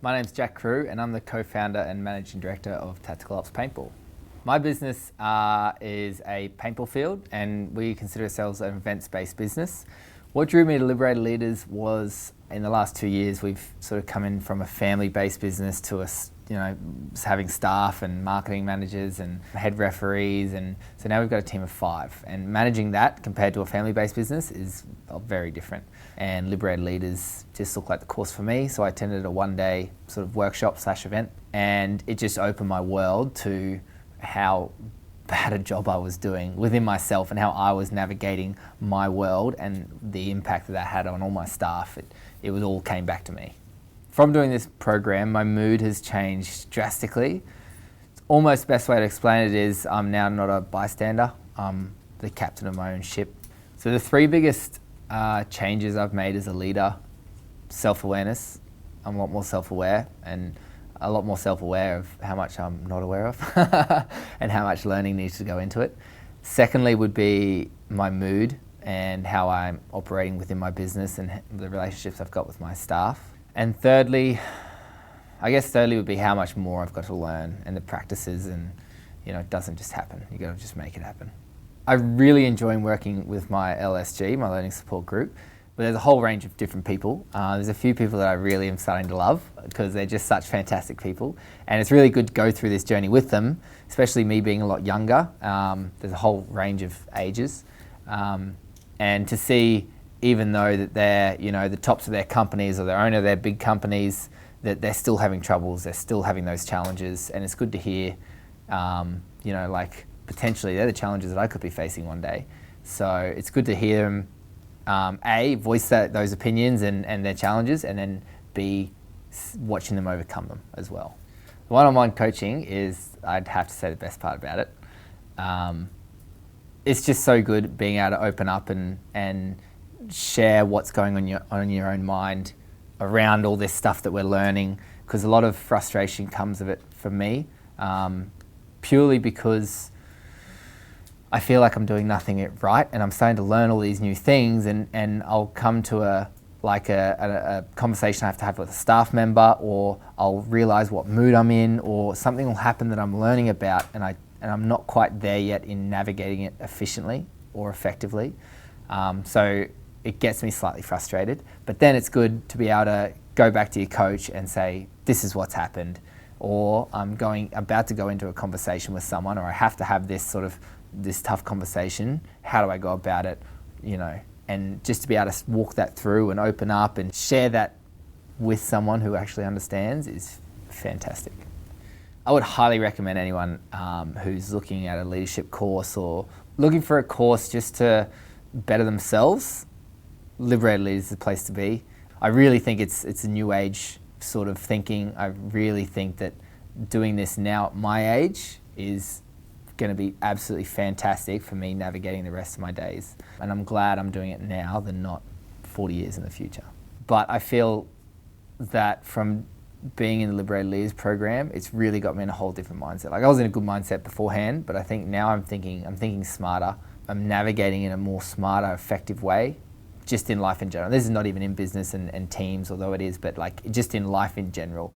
My name's Jack Carew and I'm the co-founder and managing director of Tactical Ops Paintball. My business is a paintball field and we consider ourselves an events-based business. What drew me to Liberated Leaders was in the last 2 years we've sort of come in from a family-based business to us, having staff and marketing managers and head referees, and so now we've got a team of 5. And managing that compared to a family-based business is very different. And Liberated Leaders just looked like the course for me, so I attended a one-day sort of workshop/event, and it just opened my world to how bad a job I was doing within myself and how I was navigating my world and the impact that had on all my staff. It all came back to me. From doing this program, my mood has changed drastically. Almost the best way to explain it is I'm now not a bystander, I'm the captain of my own ship. So the 3 biggest changes I've made as a leader: self-awareness. I'm a lot more self-aware and a lot more self-aware of how much I'm not aware of and how much learning needs to go into it. Secondly would be my mood and how I'm operating within my business and the relationships I've got with my staff. And thirdly would be how much more I've got to learn and the practices, and it doesn't just happen, you got to just make it happen. I really enjoy working with my LSG, my learning support group, but there's a whole range of different people. There's a few people that I really am starting to love because they're just such fantastic people, and it's really good to go through this journey with them, especially me being a lot younger. There's a whole range of ages, and to see, even though that they're the tops of their companies or the owner of their big companies, that they're still having troubles, they're still having those challenges, and it's good to hear, like potentially they're the challenges that I could be facing one day. So it's good to hear them, A, voice those opinions and their challenges, and then B, watching them overcome them as well. One-on-one coaching is, I'd have to say, the best part about it. It's just so good being able to open up and share what's going on in your own mind around all this stuff that we're learning, because a lot of frustration comes of it for me, purely because I feel like I'm doing nothing right and I'm starting to learn all these new things, and I'll come to a conversation I have to have with a staff member, or I'll realize what mood I'm in, or something will happen that I'm learning about and I'm not quite there yet in navigating it efficiently or effectively. So it gets me slightly frustrated, but then it's good to be able to go back to your coach and say, this is what's happened, or I'm about to go into a conversation with someone, or I have to have this tough conversation. How do I go about it? And just to be able to walk that through and open up and share that with someone who actually understands is fantastic. I would highly recommend anyone who's looking at a leadership course or looking for a course just to better themselves. Liberated Leaders is the place to be. I really think it's a new age sort of thinking. I really think that doing this now at my age is going to be absolutely fantastic for me navigating the rest of my days. And I'm glad I'm doing it now than not 40 years in the future. But I feel that from being in the Liberated Leaders program, it's really got me in a whole different mindset. Like, I was in a good mindset beforehand, but I think now I'm thinking smarter. I'm navigating in a more smarter, effective way, just in life in general. This is not even in business and teams, although it is, but like just in life in general.